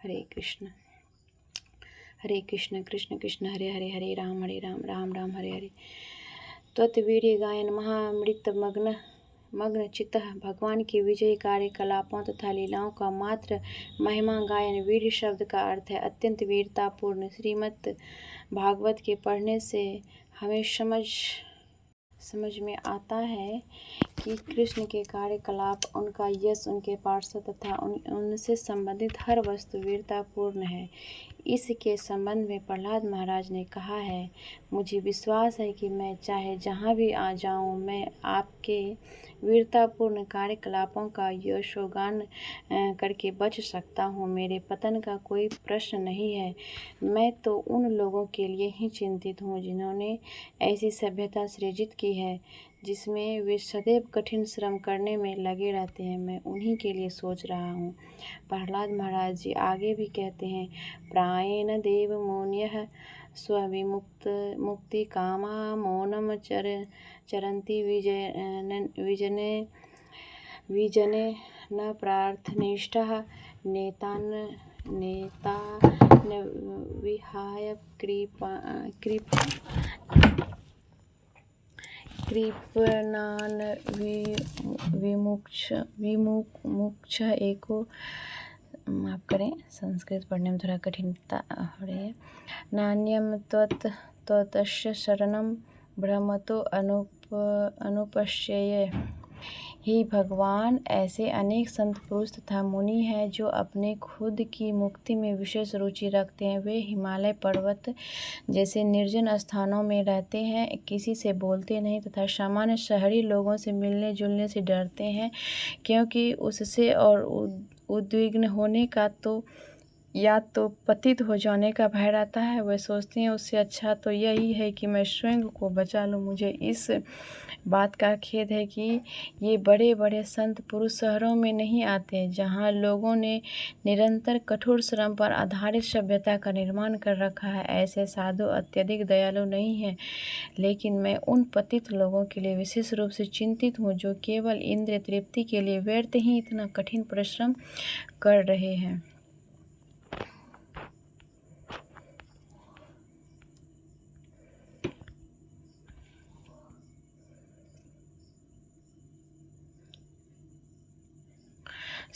हरे कृष्ण कृष्ण कृष्ण हरे हरे, हरे राम राम राम हरे हरे। त्वत्वीर्य गायन महामृत मग्न चित्तः। भगवान के विजयी कार्यकलापों तथा लीलाओं का मात्र महिमा गायन। वीर शब्द का अर्थ है अत्यंत वीरतापूर्ण। श्रीमद् भागवत के पढ़ने से हमें समझ में आता है कि कृष्ण के कार्यकलाप, उनका यश, उनके पार्षद तथा उनसे संबंधित हर वस्तु वीरतापूर्ण है। इसके संबंध में प्रहलाद महाराज ने कहा है, मुझे विश्वास है कि मैं चाहे जहाँ भी आ जाऊँ, मैं आपके वीरतापूर्ण कार्यकलापों का यशोगान करके बच सकता हूँ। मेरे पतन का कोई प्रश्न नहीं है। मैं तो उन लोगों के लिए ही चिंतित हूँ जिन्होंने ऐसी सभ्यता सृजित की है जिसमें वे सदैव कठिन श्रम करने में लगे रहते हैं। मैं उन्हीं के लिए सोच रहा हूँ। प्रहलाद महाराज जी आगे भी कहते हैं, प्रायेण देव मुनयः मुक्ति कामा मौनम चरन्ति विजने न प्रार्थनिष्ठः नेतान विहाय कृपणान विमुक्ष एको। माफ करें, संस्कृत पढ़ने में थोड़ा कठिनता हो रही है। नान्यम त्वतस्य शरणं भ्रमतो अनुपश्येय। ही भगवान, ऐसे अनेक संत पुरुष तथा मुनि हैं जो अपने खुद की मुक्ति में विशेष रुचि रखते हैं। वे हिमालय पर्वत जैसे निर्जन स्थानों में रहते हैं, किसी से बोलते नहीं तथा सामान्य शहरी लोगों से मिलने जुलने से डरते हैं, क्योंकि उससे और उद्विग्न होने का तो या तो पतित हो जाने का भय रहता है। वे सोचते हैं उससे अच्छा तो यही है कि मैं स्वयं को बचा लूँ। मुझे इस बात का खेद है कि ये बड़े बड़े संत पुरुष शहरों में नहीं आते, जहाँ लोगों ने निरंतर कठोर श्रम पर आधारित सभ्यता का निर्माण कर रखा है। ऐसे साधु अत्यधिक दयालु नहीं हैं, लेकिन मैं उन पतित लोगों के लिए विशेष रूप से चिंतित हूँ जो केवल इंद्रिय तृप्ति के लिए व्यर्थ ही इतना कठिन परिश्रम कर रहे हैं।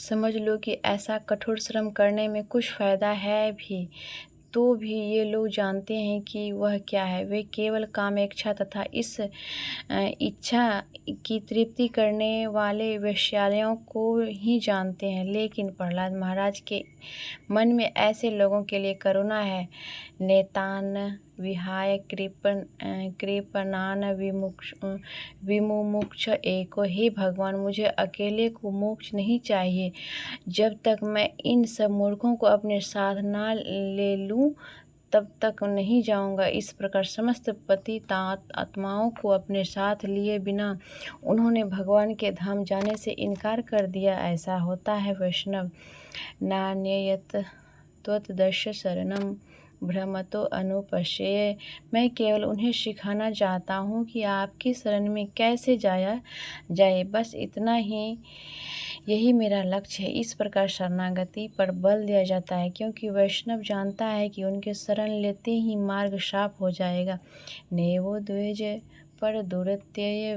समझ लो कि ऐसा कठोर श्रम करने में कुछ फ़ायदा है भी, तो भी ये लोग जानते हैं कि वह क्या है। वे केवल कामेच्छा तथा इस इच्छा की तृप्ति करने वाले वैश्यालयों को ही जानते हैं। लेकिन प्रहलाद महाराज के मन में ऐसे लोगों के लिए करुणा है। नेतान विहाय कृपणान विमुमुक्ष एको। हे भगवान, मुझे अकेले को मोक्ष नहीं चाहिए। जब तक मैं इन सब मूर्खों को अपने साथ ना ले लूँ तब तक नहीं जाऊंगा। इस प्रकार समस्त पतित आत्माओं को अपने साथ लिए बिना उन्होंने भगवान के धाम जाने से इनकार कर दिया। ऐसा होता है वैष्णव। नान्ययत त्वदस्य शरणं भ्रमतो अनुपश्येय। मैं केवल उन्हें सिखाना चाहता हूँ कि आपकी शरण में कैसे जाया जाए, बस इतना ही। यही मेरा लक्ष्य है। इस प्रकार शरणागति पर बल दिया जाता है, क्योंकि वैष्णव जानता है कि उनके शरण लेते ही मार्ग साफ हो जाएगा। नेवो द्विज पर दुरत्यय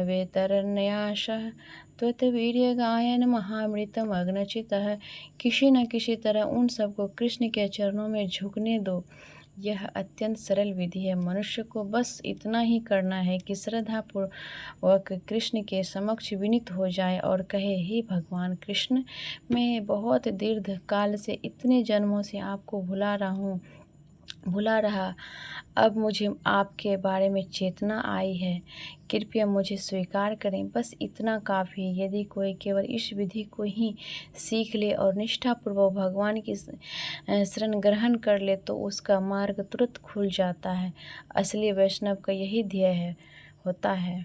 वेतरन्यासः त्वत्वीर्य गायन महामृतम अग्नचितः। किसी न किसी तरह उन सबको कृष्ण के चरणों में झुकने दो। यह अत्यंत सरल विधि है। मनुष्य को बस इतना ही करना है कि श्रद्धापूर्वक कृष्ण के समक्ष विनीत हो जाए और कहे, हे भगवान कृष्ण, मैं बहुत दीर्घ काल से, इतने जन्मों से आपको भुला रहा, अब मुझे आपके बारे में चेतना आई है, कृपया मुझे स्वीकार करें। बस इतना काफ़ी। यदि कोई केवल इस विधि को ही सीख ले और निष्ठापूर्वक भगवान की शरण ग्रहण कर ले तो उसका मार्ग तुरंत खुल जाता है। असली वैष्णव का यही ध्येय होता है।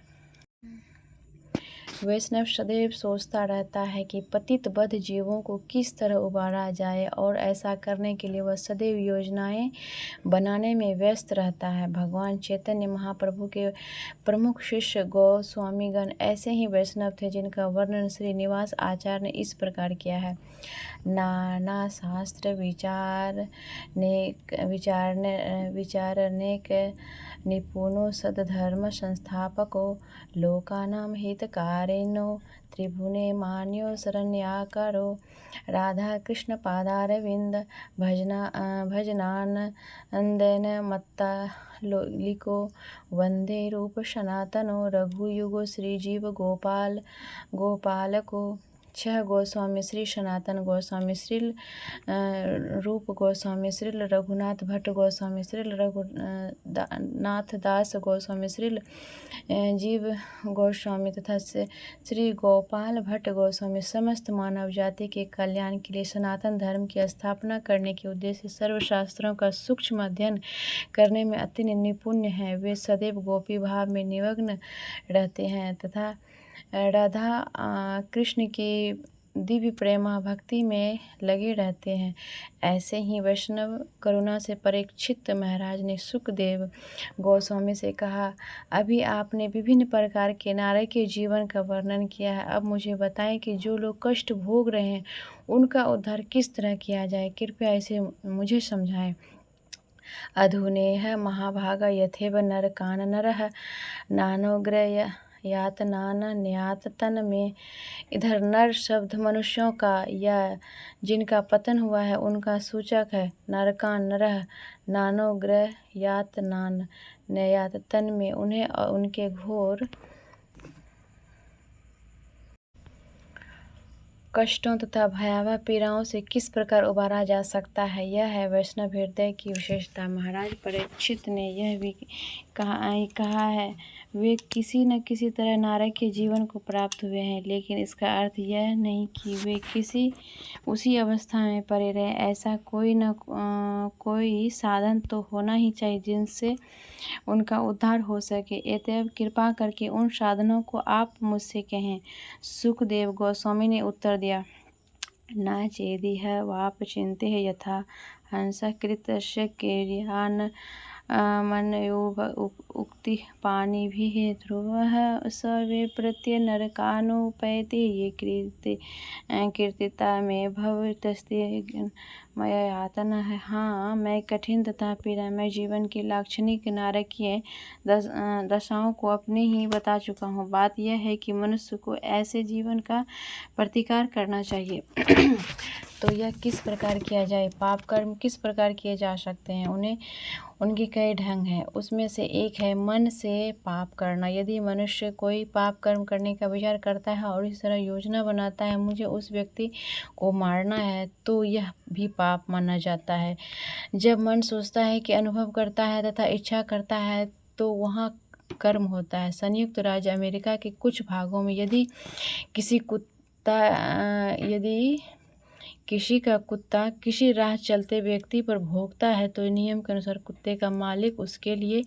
वैष्णव सदैव सोचता रहता है कि पतित बद्ध जीवों को किस तरह उबारा जाए, और ऐसा करने के लिए वह सदैव योजनाएं बनाने में व्यस्त रहता है। भगवान चैतन्य महाप्रभु के प्रमुख शिष्य गोस्वामीगण ऐसे ही वैष्णव थे, जिनका वर्णन श्रीनिवास आचार्य ने इस प्रकार किया है। नाना शास्त्र विचारने के निपुणो सद्धर्म संस्थापको लोकानां हितकारिणो त्रिभुवने मान्यो शरण्याकारो राधा कृष्ण पादारविंद भजनानंदन मत्तालिको वंदे रूप सनातनो रघुयुगो श्रीजीव गोपालको छह गोस्वामी श्री सनातन गोस्वामी श्रील रूप गोस्वामी श्रील रघुनाथ भट्ट गोस्वामी श्रील रघुनाथ दास गोस्वामी श्रील जीव गोस्वामी तथा श्री गोपाल भट्ट गोस्वामी समस्त मानव जाति के कल्याण के लिए सनातन धर्म की स्थापना करने के उद्देश्य से सर्वशास्त्रों का सूक्ष्म अध्ययन करने में अत्यंत निपुण हैं। वे सदैव गोपी भाव में निमग्न रहते हैं तथा राधा कृष्ण की दिव्य प्रेमा भक्ति में लगे रहते हैं। ऐसे ही वैष्णव करुणा से परीक्षित महाराज ने सुखदेव गोस्वामी से कहा, अभी आपने विभिन्न प्रकार के नारद के जीवन का वर्णन किया है। अब मुझे बताएं कि जो लोग कष्ट भोग रहे हैं उनका उद्धार किस तरह किया जाए, कृपया इसे मुझे समझाएं। अधुनेह महाभागा यथेव नरकान नरः नानोग्रह यातनान न्याततन में। इधर नर शब्द मनुष्यों का या जिनका पतन हुआ है उनका सूचक है। नरकान नरः नानो ग्रह यातनान न्याततन में उन्हें उनके घोर कष्टों तथा भयावह पीड़ाओं से किस प्रकार उबारा जा सकता है, यह है वैष्णव हृदय की विशेषता। महाराज परीक्षित ने यह भी कहा है, वे किसी न किसी तरह नारद के जीवन को प्राप्त हुए हैं, लेकिन इसका अर्थ यह नहीं कि वे उसी अवस्था में पड़े रहे। ऐसा कोई साधन तो होना ही चाहिए जिनसे उनका उद्धार हो सके। अतएव कृपा करके उन साधनों को आप मुझसे कहें। सुखदेव गोस्वामी ने उत्तर दिया, न चेदिह वाप चिंते यथा हंस कृतस्य क्रियान मनयोभ उक्ति पानी भी ध्रुवः स वे प्रत्य नरकानुपैति ये कीर्तिता में भवतस्ते मया यातना है। हाँ, मैं कठिन तथा पीड़ामय जीवन की लाक्षणिक नारकीय दशाओं को अपने ही बता चुका हूँ। बात यह है कि मनुष्य को ऐसे जीवन का प्रतिकार करना चाहिए। तो यह किस प्रकार किया जाए, पाप कर्म किस प्रकार किए जा सकते हैं, उनके कई ढंग हैं। उसमें से एक है मन से पाप करना। यदि मनुष्य कोई पाप कर्म करने का विचार करता है और इस तरह योजना बनाता है, मुझे उस व्यक्ति को मारना है, तो यह भी पाप माना जाता है। जब मन सोचता है कि अनुभव करता है तथा इच्छा करता है तो वहाँ कर्म होता है। संयुक्त राज्य अमेरिका के कुछ भागों में यदि किसी का कुत्ता किसी राह चलते व्यक्ति पर भौंकता है तो नियम के अनुसार कुत्ते का मालिक उसके लिए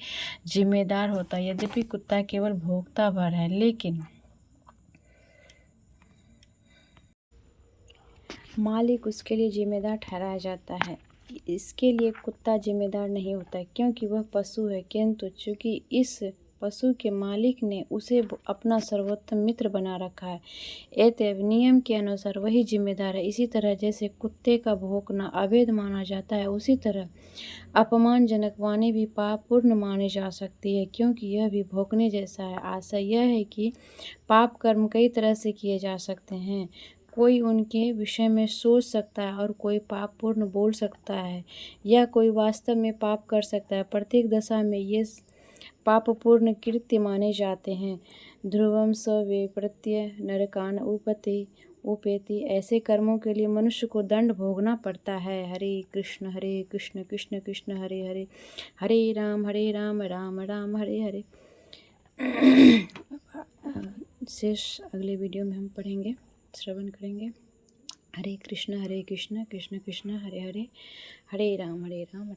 जिम्मेदार होता है। यद्यपि कुत्ता केवल भौंकता भर है, लेकिन मालिक उसके लिए जिम्मेदार ठहराया जाता है। इसके लिए कुत्ता जिम्मेदार नहीं होता क्योंकि वह पशु है, किंतु चूंकि इस पशु के मालिक ने उसे अपना सर्वोत्तम मित्र बना रखा है, अतएव नियम के अनुसार वही जिम्मेदार है। इसी तरह जैसे कुत्ते का भौंकना अवैध माना जाता है, उसी तरह अपमानजनक वाणी भी पापपूर्ण मानी जा सकती है, क्योंकि यह भी भौंकने जैसा है। आशय यह है कि पाप कर्म कई तरह से किए जा सकते हैं। कोई उनके विषय में सोच सकता है और कोई पापपूर्ण बोल सकता है या कोई वास्तव में पाप कर सकता है। प्रत्येक दशा में ये पापपूर्ण कृत्य माने जाते हैं। ध्रुवम स वे प्रत्यय नरकान उपेति। ऐसे कर्मों के लिए मनुष्य को दंड भोगना पड़ता है। हरे कृष्ण कृष्ण कृष्ण हरे हरे, हरे राम राम राम हरे हरे। शेष अगले वीडियो में हम पढ़ेंगे, श्रवण करेंगे। हरे कृष्ण कृष्ण कृष्ण हरे हरे, हरे राम राम।